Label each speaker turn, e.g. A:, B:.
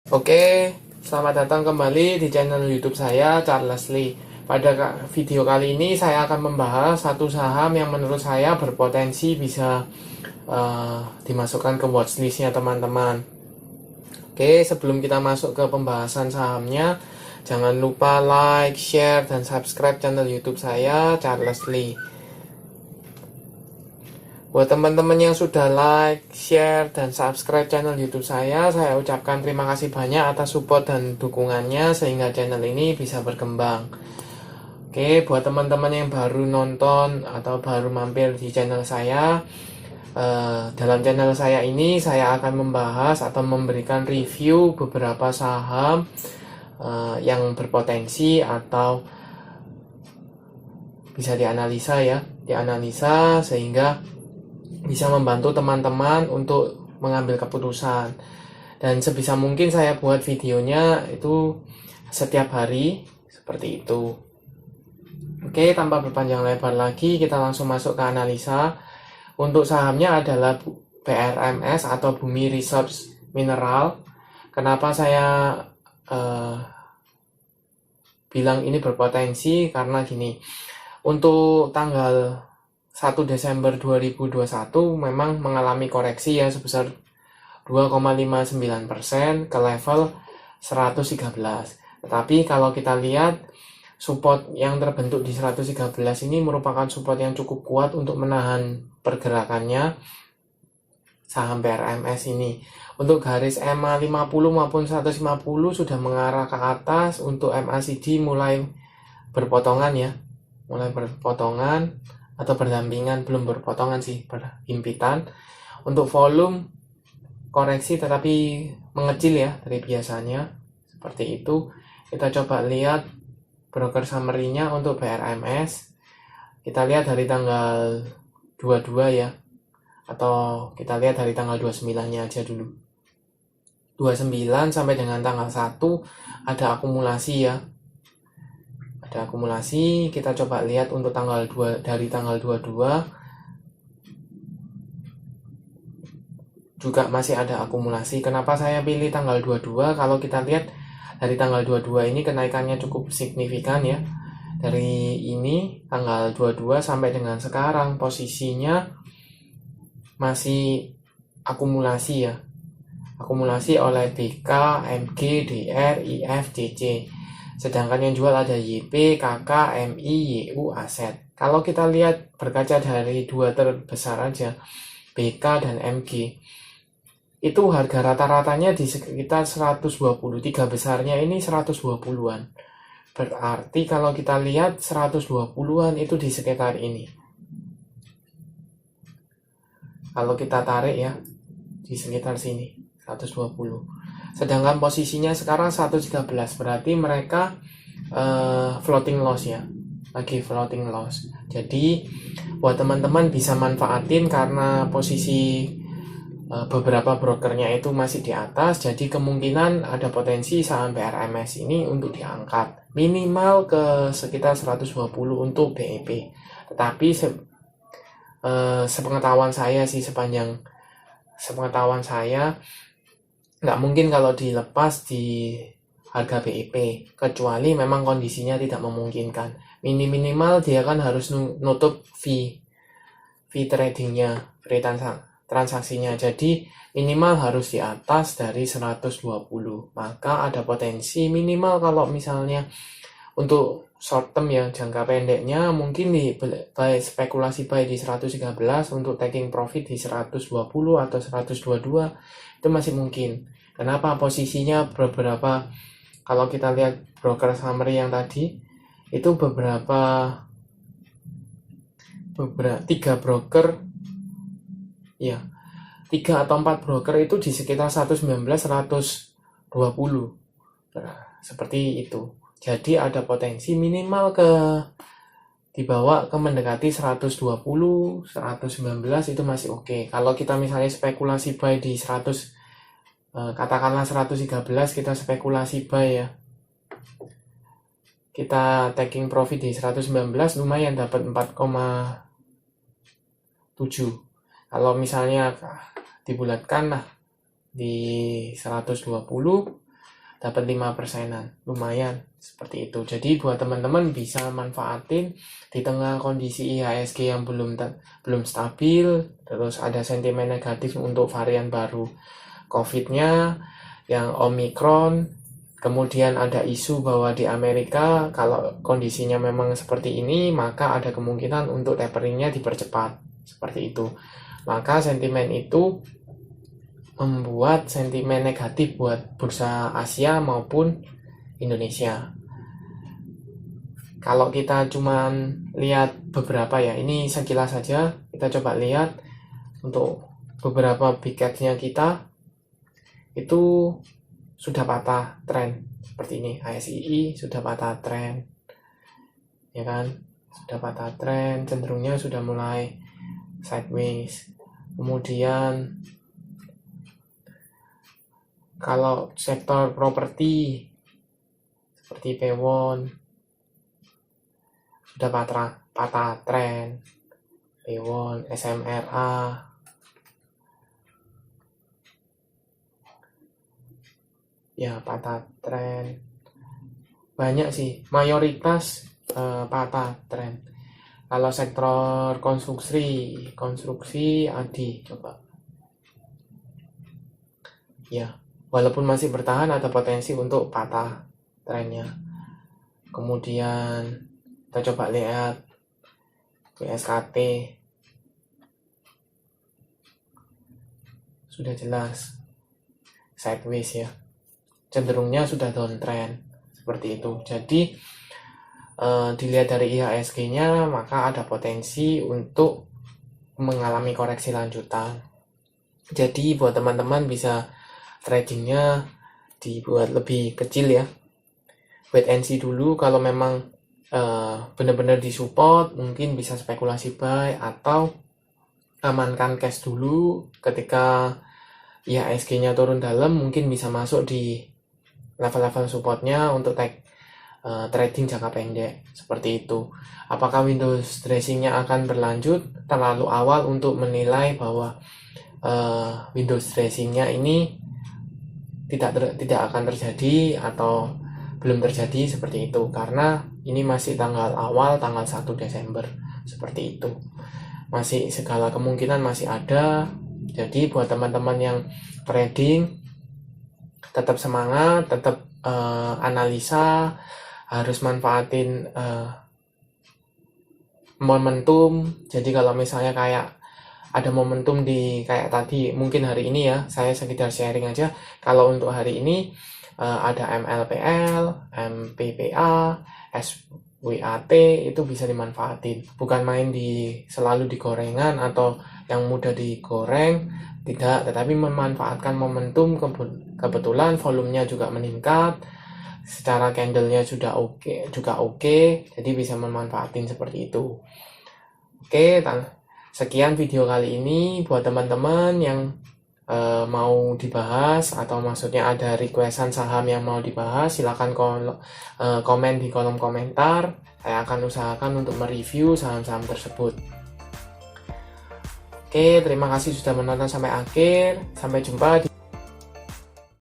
A: Oke, selamat datang kembali di channel YouTube saya, Charles Lee. Pada video kali ini saya akan membahas satu saham yang menurut saya berpotensi bisa dimasukkan ke watchlistnya teman-teman. Oke, sebelum kita masuk ke pembahasan sahamnya, jangan lupa like, share, dan subscribe channel YouTube saya, Charles Lee. Buat teman-teman yang sudah like, share, dan subscribe channel YouTube saya ucapkan terima kasih banyak atas support dan dukungannya sehingga channel ini bisa berkembang. Oke, buat teman-teman yang baru nonton atau baru mampir di channel saya, dalam channel saya ini saya akan membahas atau memberikan review beberapa saham yang berpotensi atau bisa dianalisa sehingga bisa membantu teman-teman untuk mengambil keputusan. Dan sebisa mungkin saya buat videonya itu setiap hari seperti itu. Oke, tanpa berpanjang lebar lagi kita langsung masuk ke analisa. Untuk sahamnya adalah BRMS atau Bumi Resource Mineral. Kenapa saya bilang ini berpotensi? Karena gini, untuk tanggal 1 Desember 2021 memang mengalami koreksi ya sebesar 2,59% ke level 113. Tetapi kalau kita lihat support yang terbentuk di 113 ini merupakan support yang cukup kuat untuk menahan pergerakannya saham BRMS ini. Untuk garis MA 50 maupun 150 sudah mengarah ke atas, untuk MACD mulai berpotongan ya. Mulai berpotongan atau berdampingan, belum berpotongan sih, berhimpitan. Untuk volume koreksi tetapi mengecil ya dari biasanya, seperti itu. Kita coba lihat broker summary-nya untuk BRMS. Kita lihat dari tanggal 22 ya, atau kita lihat dari tanggal 29-nya aja dulu. 29 sampai dengan tanggal 1 ada akumulasi ya. Ada akumulasi, kita coba lihat untuk tanggal 2 dari tanggal 22 juga masih ada akumulasi. Kenapa saya pilih tanggal 22? Kalau kita lihat dari tanggal 22 ini kenaikannya cukup signifikan ya. Dari ini tanggal 22 sampai dengan sekarang posisinya masih akumulasi ya. Akumulasi oleh BK, MG, DR, IF, JC. Sedangkan yang jual ada YP, KK, MI, YU, Aset. Kalau kita lihat berkaca dari dua terbesar aja, BK dan MG, itu harga rata-ratanya di sekitar 120. Tiga besarnya ini 120-an. Berarti kalau kita lihat 120-an itu di sekitar ini. Kalau kita tarik ya, di sekitar sini, 120. Sedangkan posisinya sekarang 113, berarti mereka floating loss ya, lagi floating loss. Jadi buat teman-teman bisa manfaatin karena posisi beberapa brokernya itu masih di atas, jadi kemungkinan ada potensi saham BRMS ini untuk diangkat minimal ke sekitar 120 untuk BEP. Tetapi sepengetahuan saya sih, sepanjang sepengetahuan saya nggak mungkin kalau dilepas di harga BEP, kecuali memang kondisinya tidak memungkinkan. Minimal dia kan harus nutup fee tradingnya, fee transaksinya. Jadi minimal harus di atas dari 120. Maka ada potensi minimal kalau misalnya untuk short term ya, jangka pendeknya mungkin di spekulasi buy di 113 untuk taking profit di 120 atau 122 itu masih mungkin. Kenapa? Posisinya beberapa, kalau kita lihat broker summary yang tadi itu beberapa 3 broker ya, 3 atau 4 broker itu di sekitar 119 120. Nah, seperti itu. Jadi ada potensi minimal ke dibawa ke mendekati 120, 119 itu masih oke. Kalau kita misalnya spekulasi buy di 100, katakanlah 113 kita spekulasi buy ya. Kita taking profit di 119 lumayan dapat 4,7. Kalau misalnya dibulatkan lah di 120 dapat 5%-an, lumayan seperti itu. Jadi buat teman-teman bisa manfaatin di tengah kondisi IHSG yang belum stabil, terus ada sentimen negatif untuk varian baru COVID-nya yang Omicron, kemudian ada isu bahwa di Amerika kalau kondisinya memang seperti ini, maka ada kemungkinan untuk taperingnya dipercepat, seperti itu. Maka sentimen itu membuat sentimen negatif buat bursa Asia maupun Indonesia. Kalau kita cuman lihat beberapa ya, ini sekilas saja, kita coba lihat untuk beberapa big caps-nya kita itu sudah patah tren seperti ini. ASII sudah patah tren, ya kan, sudah patah tren, cenderungnya sudah mulai sideways. Kemudian kalau sektor properti seperti Pewon sudah patah tren, Pewon, SMRA, ya patah tren, banyak sih, mayoritas patah tren. Kalau sektor konstruksi ADI coba, ya walaupun masih bertahan ada potensi untuk patah trennya. Kemudian kita coba lihat BSKT, sudah jelas sideways ya, cenderungnya sudah downtrend seperti itu. Jadi dilihat dari IHSG-nya maka ada potensi untuk mengalami koreksi lanjutan. Jadi buat teman-teman bisa tradingnya dibuat lebih kecil ya, wait and see dulu. Kalau memang benar-benar disupport mungkin bisa spekulasi buy atau amankan cash dulu. Ketika IHSG-nya turun dalam mungkin bisa masuk di level-level supportnya untuk trading jangka pendek seperti itu. Apakah Windows dressing-nya akan berlanjut? Terlalu awal untuk menilai bahwa Windows dressing-nya ini tidak akan terjadi atau belum terjadi seperti itu, karena ini masih tanggal 1 Desember seperti itu, masih segala kemungkinan masih ada. Jadi buat teman-teman yang trading tetap semangat, tetap analisa, harus manfaatin momentum. Jadi kalau misalnya kayak ada momentum di kayak tadi, mungkin hari ini ya, saya sekedar sharing aja. Kalau untuk hari ini ada MLPL, MPPA, SWAT, itu bisa dimanfaatin. Bukan main selalu di gorengan atau yang mudah digoreng, tidak, tetapi memanfaatkan momentum. Kebetulan volumenya juga meningkat, secara candlenya juga oke, jadi bisa memanfaatin seperti itu. Oke, sekian video kali ini. Buat teman-teman yang mau dibahas atau maksudnya ada requestan saham yang mau dibahas, silakan komen di kolom komentar. Saya akan usahakan untuk mereview saham-saham tersebut. Oke, terima kasih sudah menonton sampai akhir. Sampai jumpa di